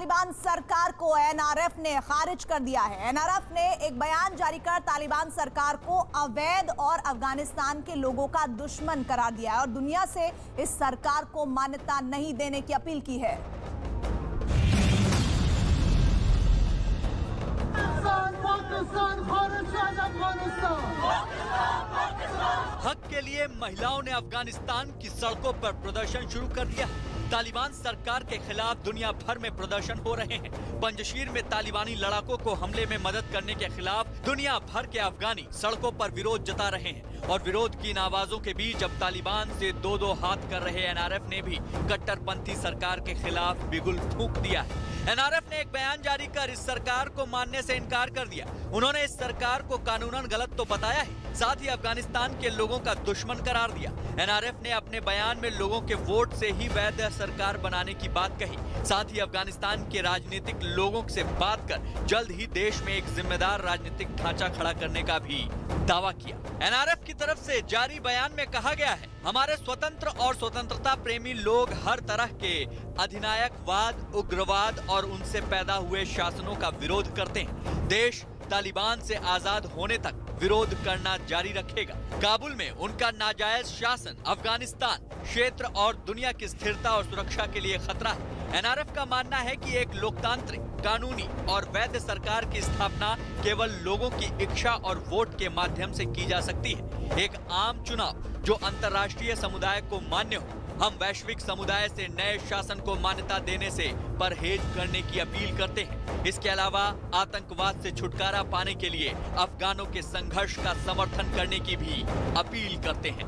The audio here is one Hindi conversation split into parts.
तालिबान सरकार को एनआरएफ ने खारिज कर दिया है। एनआरएफ ने एक बयान जारी कर तालिबान सरकार को अवैध और अफगानिस्तान के लोगों का दुश्मन करार दिया है और दुनिया से इस सरकार को मान्यता नहीं देने की अपील की है। हक के लिए महिलाओं ने अफगानिस्तान की सड़कों पर प्रदर्शन शुरू कर दिया। तालिबान सरकार के खिलाफ दुनिया भर में प्रदर्शन हो रहे हैं। पंजशीर में तालिबानी लड़ाकों को हमले में मदद करने के खिलाफ दुनिया भर के अफगानी सड़कों पर विरोध जता रहे हैं और विरोध की इन आवाजों के बीच अब तालिबान से दो दो हाथ कर रहे एनआरएफ ने भी कट्टरपंथी सरकार के खिलाफ बिगुल फूंक दिया है। एनआरएफ ने एक बयान जारी कर इस सरकार को मानने से इनकार कर दिया। उन्होंने इस सरकार को कानूनन गलत तो बताया ही, साथ ही अफगानिस्तान के लोगों का दुश्मन करार दिया। एनआरएफ ने अपने बयान में लोगों के वोट से ही वैध सरकार बनाने की बात कही। साथ ही अफगानिस्तान के राजनीतिक लोगों से बात कर जल्द ही देश में एक जिम्मेदार राजनीतिक ढांचा खड़ा करने का भी दावा किया। एनआरएफ की तरफ से जारी बयान में कहा गया है, हमारे स्वतंत्र और स्वतंत्रता प्रेमी लोग हर तरह के अधिनायकवाद, उग्रवाद और उनसे पैदा हुए शासनों का विरोध करते हैं। देश तालिबान से आजाद होने तक विरोध करना जारी रखेगा। काबुल में उनका नाजायज शासन अफगानिस्तान क्षेत्र और दुनिया की स्थिरता और सुरक्षा के लिए खतरा है। एनआरएफ का मानना है कि एक लोकतांत्रिक, कानूनी और वैध सरकार की स्थापना केवल लोगों की इच्छा और वोट के माध्यम से की जा सकती है। एक आम चुनाव जो अंतर्राष्ट्रीय समुदाय को मान्य हो। हम वैश्विक समुदाय से नए शासन को मान्यता देने से परहेज करने की अपील करते हैं। इसके अलावा आतंकवाद से छुटकारा पाने के लिए अफगानों के संघर्ष का समर्थन करने की भी अपील करते हैं।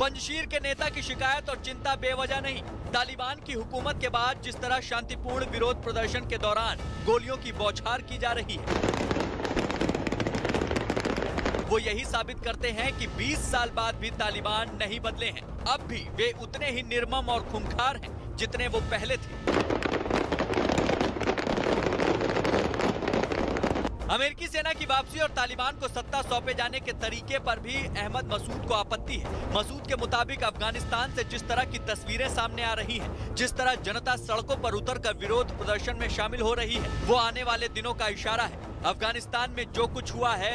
पंजशीर के नेता की शिकायत और चिंता बेवजह नहीं। तालिबान की हुकूमत के बाद जिस तरह शांतिपूर्ण विरोध प्रदर्शन के दौरान गोलियों की बौछार की जा रही है, वो यही साबित करते हैं कि 20 साल बाद भी तालिबान नहीं बदले हैं। अब भी वे उतने ही निर्मम और खूंखार हैं जितने वो पहले थे। अमेरिकी सेना की वापसी और तालिबान को सत्ता सौंपे जाने के तरीके पर भी अहमद मसूद को आपत्ति है। मसूद के मुताबिक अफगानिस्तान से जिस तरह की तस्वीरें सामने आ रही हैं, जिस तरह जनता सड़कों पर उतरकर विरोध प्रदर्शन में शामिल हो रही है, वो आने वाले दिनों का इशारा है। अफगानिस्तान में जो कुछ हुआ है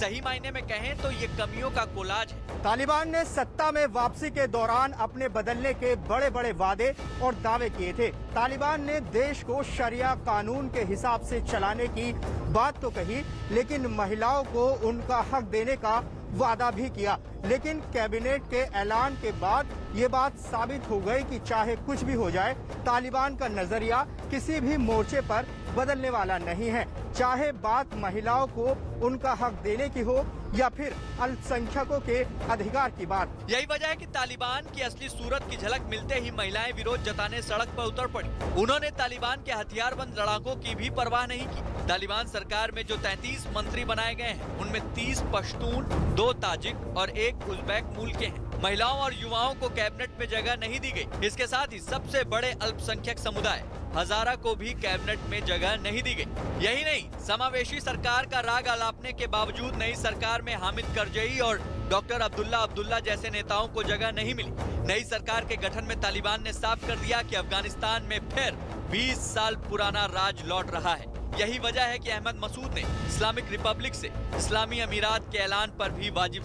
सही मायने में कहें तो ये कमियों का कोलाज है। तालिबान ने सत्ता में वापसी के दौरान अपने बदलने के बड़े बड़े वादे और दावे किए थे। तालिबान ने देश को शरिया कानून के हिसाब से चलाने की बात तो कही, लेकिन महिलाओं को उनका हक देने का वादा भी किया। लेकिन कैबिनेट के ऐलान के बाद ये बात साबित हो गई कि चाहे कुछ भी हो जाए, तालिबान का नजरिया किसी भी मोर्चे पर बदलने वाला नहीं है। चाहे बात महिलाओं को उनका हक देने की हो या फिर अल्पसंख्यकों के अधिकार की बात। यही वजह है कि तालिबान की असली सूरत की झलक मिलते ही महिलाएं विरोध जताने सड़क पर उतर पड़ी। उन्होंने तालिबान के हथियारबंद लड़ाकों की भी परवाह नहीं की। तालिबान सरकार में जो 33 मंत्री बनाए गए हैं, उनमें 30 पश्तून, 2 ताजिक और 1 उज़्बेक मूल के हैं। महिलाओं और युवाओं को कैबिनेट में जगह नहीं दी गई। इसके साथ ही सबसे बड़े अल्पसंख्यक समुदाय हजारा को भी कैबिनेट में जगह नहीं दी गई। यही नहीं, समावेशी सरकार का राग अलापने के बावजूद नई सरकार में हामिद करजई और डॉक्टर अब्दुल्ला जैसे नेताओं को जगह नहीं मिली। नई सरकार के गठन में तालिबान ने साफ कर दिया कि अफगानिस्तान में फिर 20 साल पुराना राज लौट रहा है। यही वजह है कि अहमद मसूद ने इस्लामिक रिपब्लिक से इस्लामी अमीरात के ऐलान पर भी वाजिब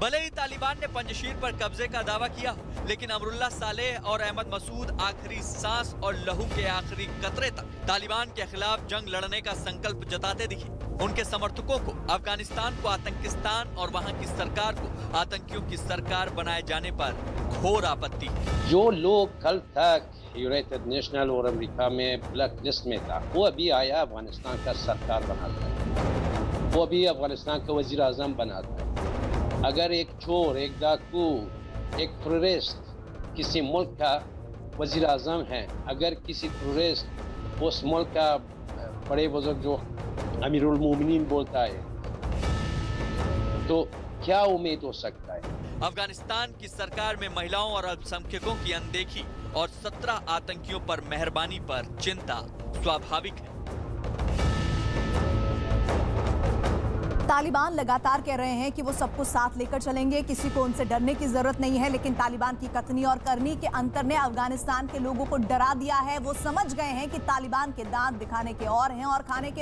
भले ही तालिबान ने पंजशीर पर कब्जे का दावा किया हो, लेकिन अमरुल्लाह सालेह और अहमद मसूद आखिरी सांस और लहू के आखिरी कतरे तक तालिबान के खिलाफ जंग लड़ने का संकल्प जताते दिखे। उनके समर्थकों को अफगानिस्तान को आतंकिस्तान और वहां की सरकार को आतंकियों की सरकार बनाए जाने पर घोर आपत्ति। जो लोग कल तक यूनाइटेड नेशनल और अमेरिका में ब्लैक लिस्ट में था, वो अभी आया अफगानिस्तान का सरकार बनाता है, वो अभी अफगानिस्तान का वजीर आजम बनाता है। अगर एक चोर, एक डाकू, एक टेररिस्ट किसी मुल्क का वजीर आजम है, अगर किसी टेररिस्ट उस मुल्क का बड़े बुजुर्ग जो अमीरुल मोमिनीन बोलता है, तो क्या उम्मीद हो सकता है? अफगानिस्तान की सरकार में महिलाओं और अल्पसंख्यकों की अनदेखी और 17 आतंकियों पर मेहरबानी पर चिंता स्वाभाविक है। तालिबान लगातार कह रहे हैं कि वो सबको साथ लेकर चलेंगे, किसी को उनसे डरने की जरूरत नहीं है, लेकिन तालिबान की कथनी और करनी के अंतर ने अफगानिस्तान के लोगों को डरा दिया है। वो समझ गए हैं कि तालिबान के दांत दिखाने के और हैं और खाने के